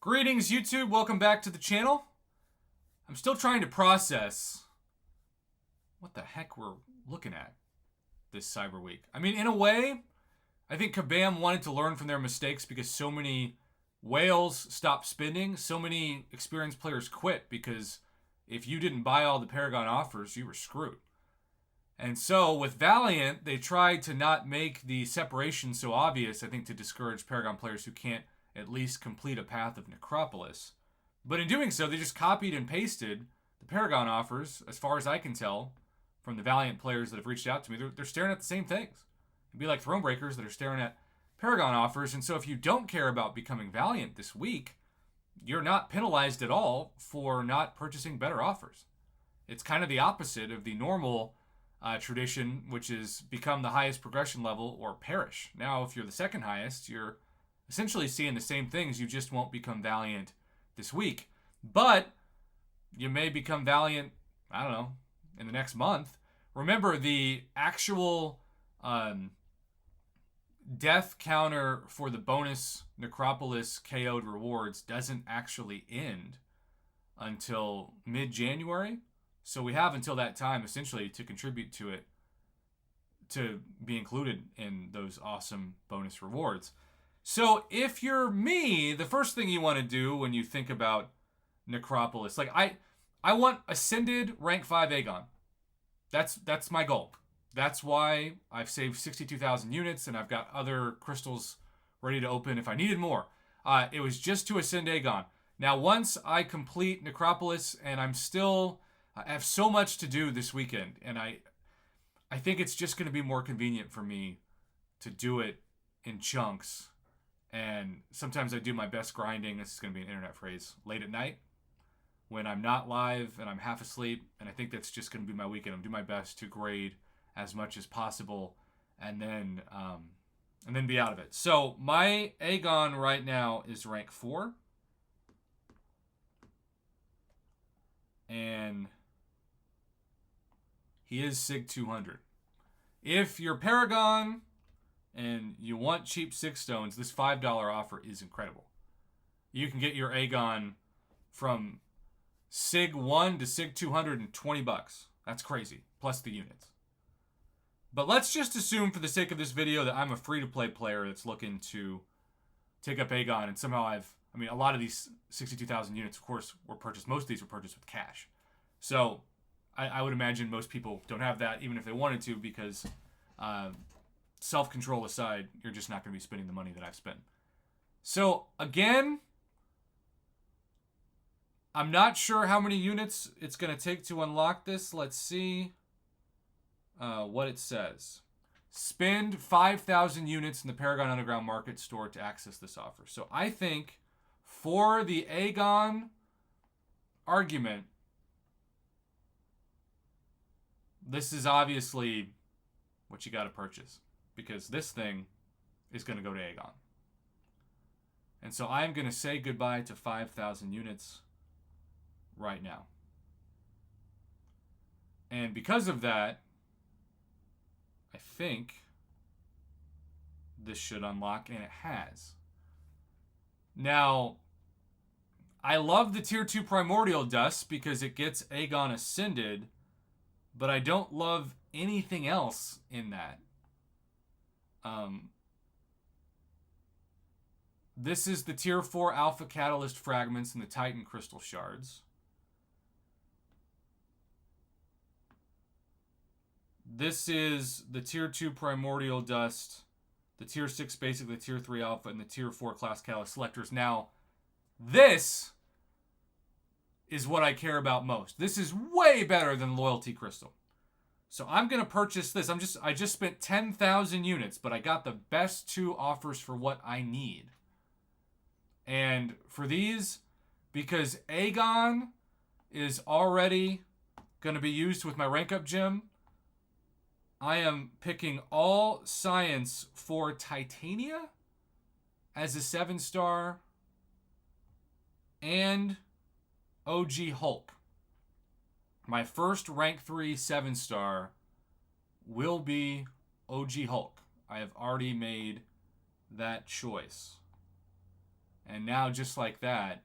Greetings, YouTube. Welcome back to the channel. I'm still trying to process what the heck we're looking at this Cyber Week. I mean, in a way, I think Kabam wanted to learn from their mistakes because so many whales stopped spending, so many experienced players quit because if you didn't buy all the Paragon offers, you were screwed. And so with Valiant, they tried to not make the separation so obvious, I think, to discourage Paragon players who can't at least complete a path of Necropolis. But in doing so, they just copied and pasted the Paragon offers, as far as I can tell, from the Valiant players that have reached out to me. They're staring at the same things. It'd be like Thronebreakers that are staring at Paragon offers. And so if you don't care about becoming Valiant this week, you're not penalized at all for not purchasing better offers. It's kind of the opposite of the normal tradition, which is become the highest progression level or perish. Now, if you're the second highest, you're essentially seeing the same things. You just won't become Valiant this week. But you may become Valiant, I don't know, in the next month. Remember, the actual death counter for the bonus Necropolis KO'd rewards doesn't actually end until mid-January. So we have until that time, essentially, to contribute to it, to be included in those awesome bonus rewards. So if you're me, the first thing you want to do when you think about Necropolis, like I want Ascended rank 5 Aegon. That's my goal. That's why I've saved 62,000 units and I've got other crystals ready to open if I needed more. It was just to ascend Aegon. Now, once I complete Necropolis, and I have so much to do this weekend, and I think it's just going to be more convenient for me to do it in chunks. And sometimes I do my best grinding, this is going to be an internet phrase, late at night when I'm not live and I'm half asleep. And I think that's just going to be my weekend. I'm doing my best to grade as much as possible and then be out of it. So my Aegon right now is rank 4. And he is SIG 200. If you're Paragon and you want cheap 6 stones, this $5 offer is incredible. You can get your Aegon from SIG 1 to SIG 200 in 20 bucks. That's crazy, plus the units. But let's just assume for the sake of this video that I'm a free-to-play player that's looking to take up Aegon, and somehow a lot of these 62,000 units, of course, were purchased. Most of these were purchased with cash. So I would imagine most people don't have that, even if they wanted to, because self-control aside, you're just not going to be spending the money that I've spent. So, again, I'm not sure how many units it's going to take to unlock this. Let's see what it says. Spend 5,000 units in the Paragon Underground Market store to access this offer. So I think for the Aegon argument, this is obviously what you got to purchase, because this thing is going to go to Aegon. And so I'm going to say goodbye to 5,000 units right now. And because of that, I think this should unlock, and it has. Now, I love the Tier 2 Primordial Dust because it gets Aegon Ascended, but I don't love anything else in that. This is the Tier 4 Alpha Catalyst Fragments and the Titan Crystal Shards. This is the Tier 2 Primordial Dust, the Tier 6 Basic, the Tier 3 Alpha, and the Tier 4 Class Catalyst Selectors. Now, this is what I care about most. This is way better than Loyalty Crystal. So I'm going to purchase this. I just spent 10,000 units, but I got the best 2 offers for what I need. And for these, because Aegon is already going to be used with my rank up gem, I am picking all science for Titania as a 7-star and OG Hulk. My first rank 3 7-star will be OG Hulk. I have already made that choice. And now, just like that,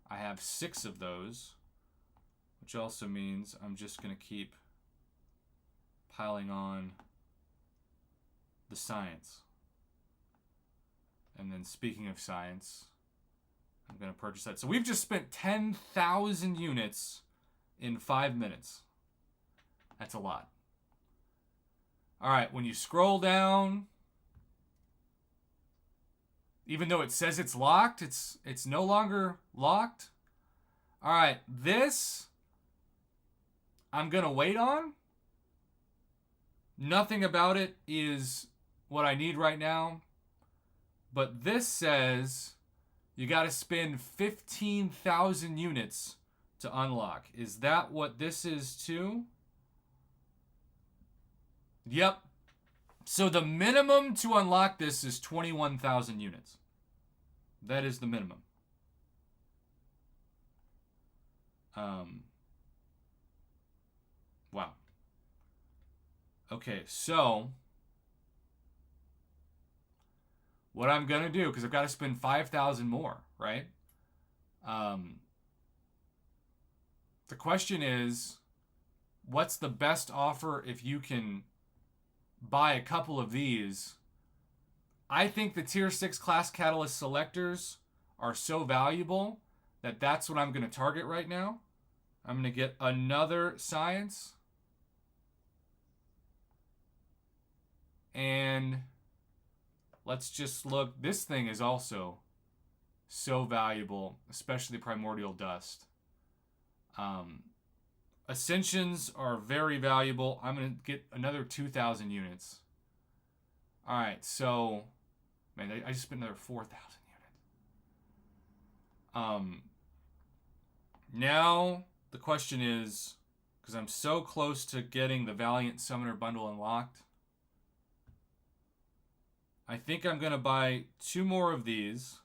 I have 6 of those, which also means I'm just going to keep piling on the science. And then speaking of science, I'm going to purchase that. So we've just spent 10,000 units in 5 minutes. That's a lot. All right, when you scroll down, even though it says it's locked, it's no longer locked. All right, this I'm going to wait on. Nothing about it is what I need right now. But this says you got to spend 15,000 units to unlock. Is that what this is too? Yep. So the minimum to unlock this is 21,000 units. That is the minimum. Wow. Okay, so what I'm going to do, because I've got to spend 5,000 more, right? The question is, what's the best offer if you can buy a couple of these? I think the tier 6 class catalyst selectors are so valuable that that's what I'm going to target right now. I'm going to get another science. And let's just look. This thing is also so valuable, especially primordial dust. Ascensions are very valuable. I'm going to get another 2,000 units. All right, so, man, I just spent another 4,000 units. Now, the question is, because I'm so close to getting the Valiant Summoner Bundle unlocked, I think I'm going to buy 2 more of these.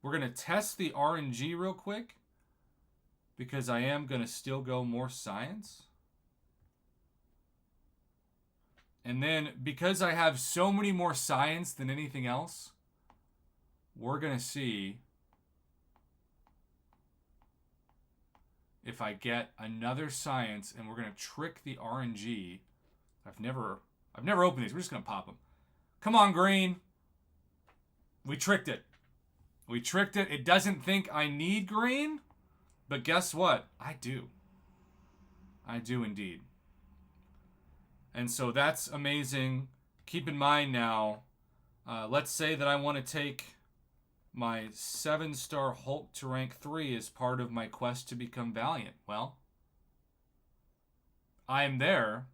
We're going to test the RNG real quick, because I am going to still go more science. And then, because I have so many more science than anything else, we're going to see if I get another science, and we're going to trick the RNG. I've never opened these. We're just going to pop them. Come on, green. We tricked it. We tricked it. It doesn't think I need green, but guess what? I do. I do indeed. And so that's amazing. Keep in mind now, let's say that I want to take my 7-star Hulk to rank 3 as part of my quest to become Valiant. Well, I am there,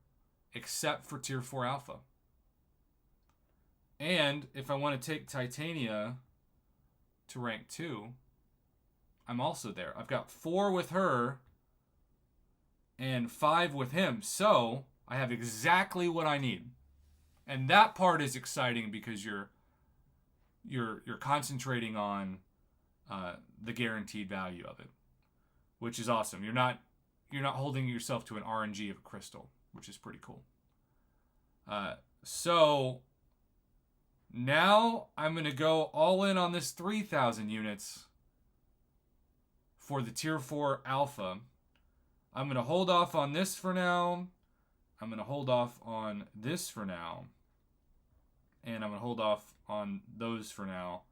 except for tier 4 alpha. And if I want to take Titania to rank 2, I'm also there. I've got 4 with her and 5 with him. So I have exactly what I need. And that part is exciting because you're concentrating on the guaranteed value of it, which is awesome. You're not holding yourself to an RNG of a crystal, which is pretty cool. So now I'm going to go all in on this 3,000 units for the tier 4 alpha. I'm going to hold off on this for now. I'm going to hold off on this for now. And I'm going to hold off on those for now.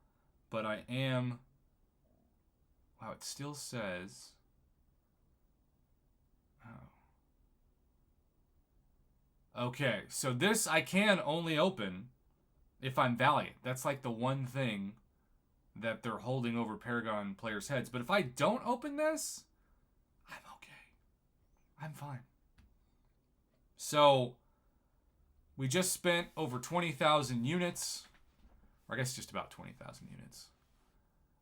But I am... Wow, it still says... Oh. Okay, so this I can only open if I'm Valiant. That's like the one thing that they're holding over Paragon players' heads. But if I don't open this, I'm okay. I'm fine. So, we just spent over 20,000 units. Or I guess just about 20,000 units.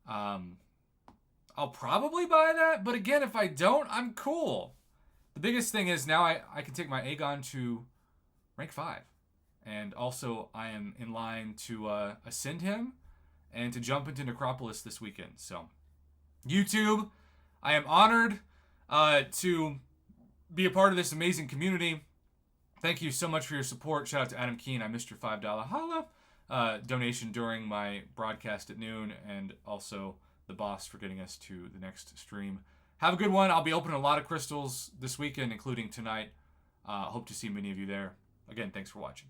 I'll probably buy that. But again, if I don't, I'm cool. The biggest thing is now I can take my Aegon to rank 5. And also, I am in line to ascend him and to jump into Necropolis this weekend. So, YouTube, I am honored to be a part of this amazing community. Thank you so much for your support. Shout out to Adam Keen. I missed your $5 holla. donation during my broadcast at noon, and also the boss for getting us to the next stream. Have a good one. I'll be opening a lot of crystals this weekend, including tonight. Hope to see many of you there. Again, thanks for watching.